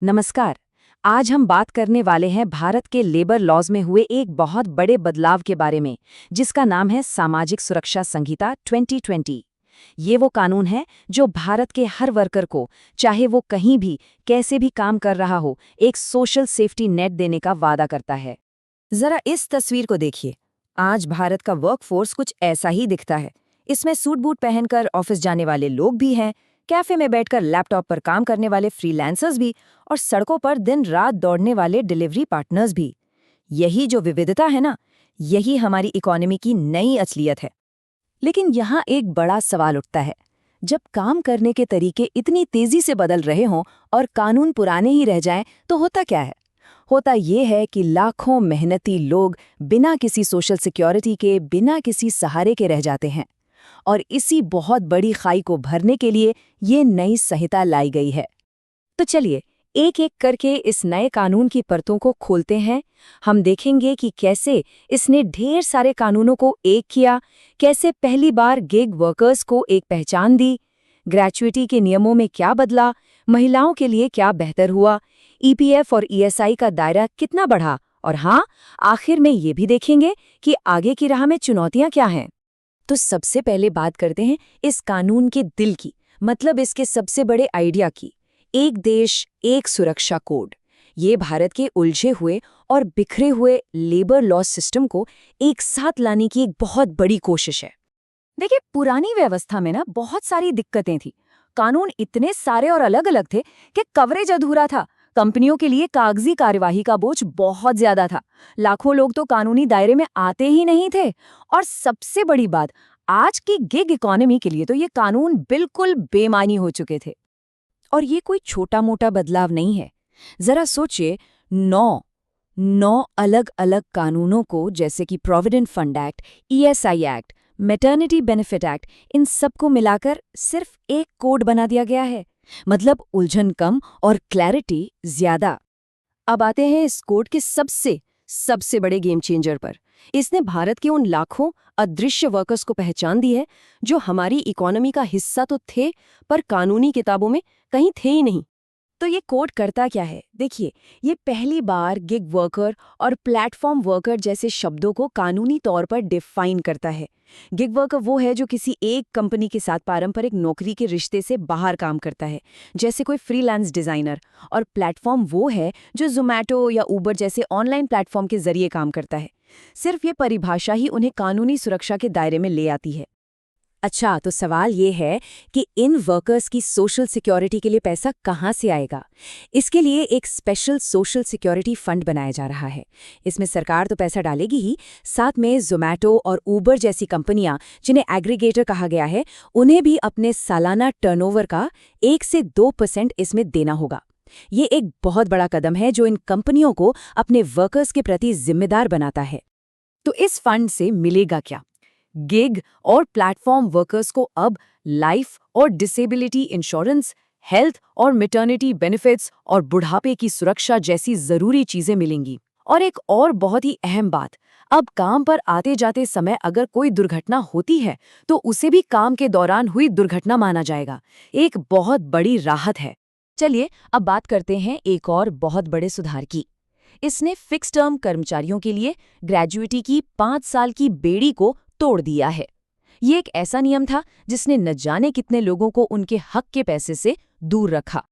नमस्कार। आज हम बात करने वाले हैं भारत के लेबर लॉज में हुए एक बहुत बड़े बदलाव के बारे में, जिसका नाम है सामाजिक सुरक्षा संहिता 2020। ये वो कानून है जो भारत के हर वर्कर को, चाहे वो कहीं भी कैसे भी काम कर रहा हो, एक सोशल सेफ्टी नेट देने का वादा करता है। जरा इस तस्वीर को देखिए। आज भारत का वर्कफोर्स कुछ ऐसा ही दिखता है। इसमें सूट बूट पहनकर ऑफिस जाने वाले लोग भी हैं, कैफे में बैठकर लैपटॉप पर काम करने वाले फ्रीलांसर्स भी, और सड़कों पर दिन रात दौड़ने वाले डिलीवरी पार्टनर्स भी। यही जो विविधता है ना, यही हमारी इकोनॉमी की नई असलियत है। लेकिन यहाँ एक बड़ा सवाल उठता है। जब काम करने के तरीके इतनी तेजी से बदल रहे हों और कानून पुराने ही रह जाएं, तो होता क्या है? होता ये है कि लाखों मेहनती लोग बिना किसी सोशल सिक्योरिटी के, बिना किसी सहारे के रह जाते हैं। और इसी बहुत बड़ी खाई को भरने के लिए ये नई संहिता लाई गई है। तो चलिए एक एक करके इस नए कानून की परतों को खोलते हैं। हम देखेंगे कि कैसे इसने ढेर सारे कानूनों को एक किया, कैसे पहली बार गिग वर्कर्स को एक पहचान दी, ग्रेच्युइटी के नियमों में क्या बदला, महिलाओं के लिए क्या बेहतर हुआ, ईपीएफ और ईएसआई का दायरा कितना बढ़ा, और हाँ, आखिर में ये भी देखेंगे कि आगे की राह में चुनौतियां क्या हैं। तो सबसे पहले बात करते हैं इस कानून के दिल की, मतलब इसके सबसे बड़े आइडिया की। एक देश एक सुरक्षा कोड। ये भारत के उलझे हुए और बिखरे हुए लेबर लॉ सिस्टम को एक साथ लाने की एक बहुत बड़ी कोशिश है। देखिए, पुरानी व्यवस्था में ना बहुत सारी दिक्कतें थी। कानून इतने सारे और अलग अलग थे कि कवरेज अधूरा था। कंपनियों के लिए कागजी कार्यवाही का बोझ बहुत ज्यादा था। लाखों लोग तो कानूनी दायरे में आते ही नहीं थे। और सबसे बड़ी बात, आज की गिग इकोनॉमी के लिए तो ये कानून बिल्कुल बेमानी हो चुके थे। और ये कोई छोटा मोटा बदलाव नहीं है। जरा सोचिए, नौ अलग अलग कानूनों को, जैसे कि provident fund act, ESI act, maternity benefit act, इन सबको मिलाकर सिर्फ एक कोड बना दिया गया है। मतलब उलझन कम और क्लैरिटी ज्यादा। अब आते हैं इस कोड के सबसे बड़े गेम चेंजर पर। इसने भारत के उन लाखों अदृश्य वर्कर्स को पहचान दी है जो हमारी इकोनॉमी का हिस्सा तो थे, पर कानूनी किताबों में कहीं थे ही नहीं। तो ये कोड करता क्या है? देखिए, ये पहली बार गिग वर्कर और प्लेटफॉर्म वर्कर जैसे शब्दों को कानूनी तौर पर डिफाइन करता है। गिग वर्कर वो है जो किसी एक कंपनी के साथ पारंपरिक नौकरी के रिश्ते से बाहर काम करता है, जैसे कोई फ्रीलांस डिजाइनर। और प्लेटफॉर्म वो है जो ज़ोमैटो या ऊबर जैसे ऑनलाइन प्लेटफॉर्म के जरिए काम करता है। सिर्फ ये परिभाषा ही उन्हें कानूनी सुरक्षा के दायरे में ले आती है। अच्छा, तो सवाल ये है कि इन वर्कर्स की सोशल सिक्योरिटी के लिए पैसा कहाँ से आएगा? इसके लिए एक स्पेशल सोशल सिक्योरिटी फंड बनाया जा रहा है। इसमें सरकार तो पैसा डालेगी ही, साथ में ज़ोमैटो और ऊबर जैसी कंपनियां, जिन्हें एग्रीगेटर कहा गया है, उन्हें भी अपने सालाना टर्नओवर का 1 से 2% इसमें देना होगा। ये एक बहुत बड़ा कदम है जो इन कंपनियों को अपने वर्कर्स के प्रति जिम्मेदार बनाता है। तो इस फंड से मिलेगा क्या? गिग और प्लेटफॉर्म वर्कर्स को अब लाइफ और डिसेबिलिटी इंश्योरेंस, हेल्थ और मैटरनिटी बेनिफिट्स और बुढ़ापे की सुरक्षा जैसी जरूरी चीजें मिलेंगी। और एक और बहुत ही अहम बात, अब काम पर आते जाते समय अगर कोई दुर्घटना होती है तो उसे भी काम के दौरान हुई दुर्घटना माना जाएगा। एक बहुत बड़ी राहत है। चलिए अब बात करते हैं एक और बहुत बड़े सुधार की। इसने फिक्स टर्म कर्मचारियों के लिए ग्रेजुइटी की 5 साल की बेड़ी को तोड़ दिया है। ये एक ऐसा नियम था जिसने न जाने कितने लोगों को उनके हक के पैसे से दूर रखा।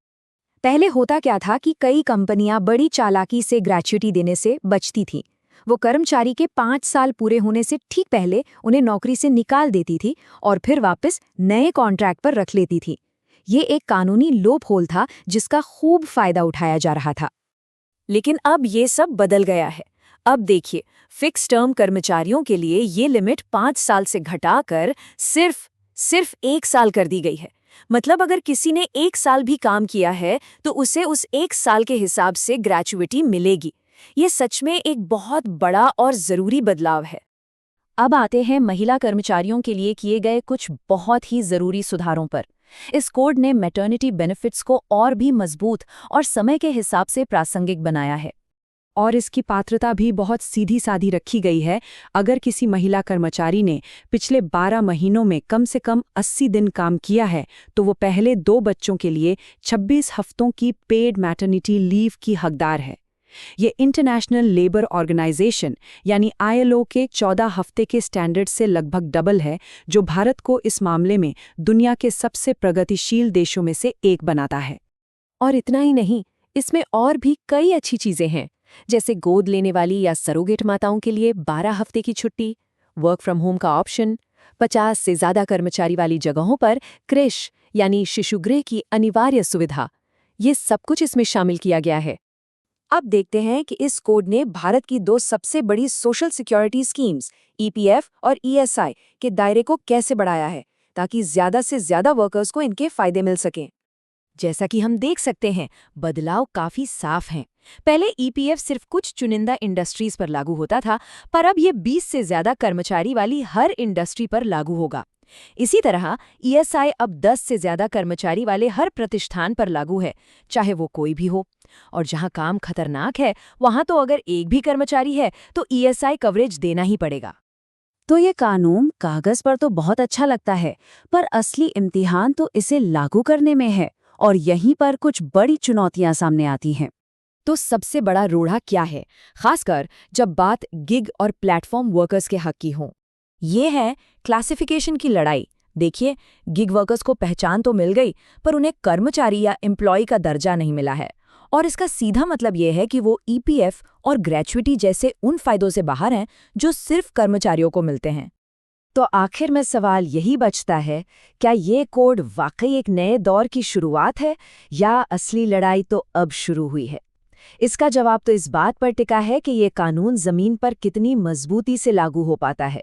पहले होता क्या था कि कई कंपनियां बड़ी चालाकी से ग्रेच्युइटी देने से बचती थीं। वो कर्मचारी के 5 साल पूरे होने से ठीक पहले उन्हें नौकरी से निकाल देती थी और फिर वापस नए कॉन्ट्रैक्ट पर रख लेती थी। ये एक कानूनी लूपहोल था जिसका खूब फायदा उठाया जा रहा था। लेकिन अब ये सब बदल गया है। अब देखिए, फिक्स टर्म कर्मचारियों के लिए ये लिमिट 5 साल से घटाकर सिर्फ 1 साल कर दी गई है। मतलब अगर किसी ने 1 साल भी काम किया है तो उसे उस 1 साल के हिसाब से ग्रेच्युइटी मिलेगी। ये सच में एक बहुत बड़ा और जरूरी बदलाव है। अब आते हैं महिला कर्मचारियों के लिए किए गए कुछ बहुत ही जरूरी सुधारों पर। इस कोड ने मैटरनिटी बेनिफिट्स को और भी मजबूत और समय के हिसाब से प्रासंगिक बनाया है। और इसकी पात्रता भी बहुत सीधी सादी रखी गई है। अगर किसी महिला कर्मचारी ने पिछले 12 महीनों में कम से कम 80 दिन काम किया है तो वो पहले 2 बच्चों के लिए 26 हफ्तों की पेड मैटरनिटी लीव की हकदार है। ये इंटरनेशनल लेबर ऑर्गेनाइजेशन यानी ILO के 14 हफ्ते के स्टैंडर्ड से लगभग डबल है, जो भारत को इस मामले में दुनिया के सबसे प्रगतिशील देशों में से एक बनाता है। और इतना ही नहीं, इसमें और भी कई अच्छी चीजें हैं, जैसे गोद लेने वाली या सरोगेट माताओं के लिए 12 हफ्ते की छुट्टी, वर्क फ्रॉम होम का ऑप्शन, 50 से ज्यादा कर्मचारी वाली जगहों पर क्रेश यानी शिशुगृह की अनिवार्य सुविधा। ये सब कुछ इसमें शामिल किया गया है। अब देखते हैं कि इस कोड ने भारत की 2 सबसे बड़ी सोशल सिक्योरिटी स्कीम्स EPF और ESI के दायरे को कैसे बढ़ाया है, ताकि ज्यादा से ज्यादा वर्कर्स को इनके फायदे मिल सकें। जैसा कि हम देख सकते हैं, बदलाव काफी साफ हैं। पहले EPF सिर्फ कुछ चुनिंदा इंडस्ट्रीज पर लागू होता था, पर अब ये 20 से ज्यादा कर्मचारी वाली हर इंडस्ट्री पर लागू होगा। इसी तरह ESI अब 10 से ज्यादा कर्मचारी वाले हर प्रतिष्ठान पर लागू है, चाहे वो कोई भी हो। और जहां काम खतरनाक है, वहां तो अगर एक भी कर्मचारी है तो ESI कवरेज देना ही पड़ेगा। तो ये कानून कागज पर तो बहुत अच्छा लगता है, पर असली इम्तिहान तो इसे लागू करने में है, और यहीं पर कुछ बड़ी चुनौतियां सामने आती हैं। तो सबसे बड़ा रोड़ा क्या है, खासकर जब बात गिग और प्लेटफॉर्म वर्कर्स के हक की हो? ये है क्लासिफिकेशन की लड़ाई। देखिए, गिग वर्कर्स को पहचान तो मिल गई, पर उन्हें कर्मचारी या एम्प्लॉय का दर्जा नहीं मिला है। और इसका सीधा मतलब ये है कि वो EPF और ग्रेच्युटी जैसे उन फायदों से बाहर हैं जो सिर्फ कर्मचारियों को मिलते हैं। तो आखिर में सवाल यही बचता है, क्या ये कोड वाकई एक नए दौर की शुरुआत है, या असली लड़ाई तो अब शुरू हुई है? इसका जवाब तो इस बात पर टिका है कि ये कानून जमीन पर कितनी मजबूती से लागू हो पाता है।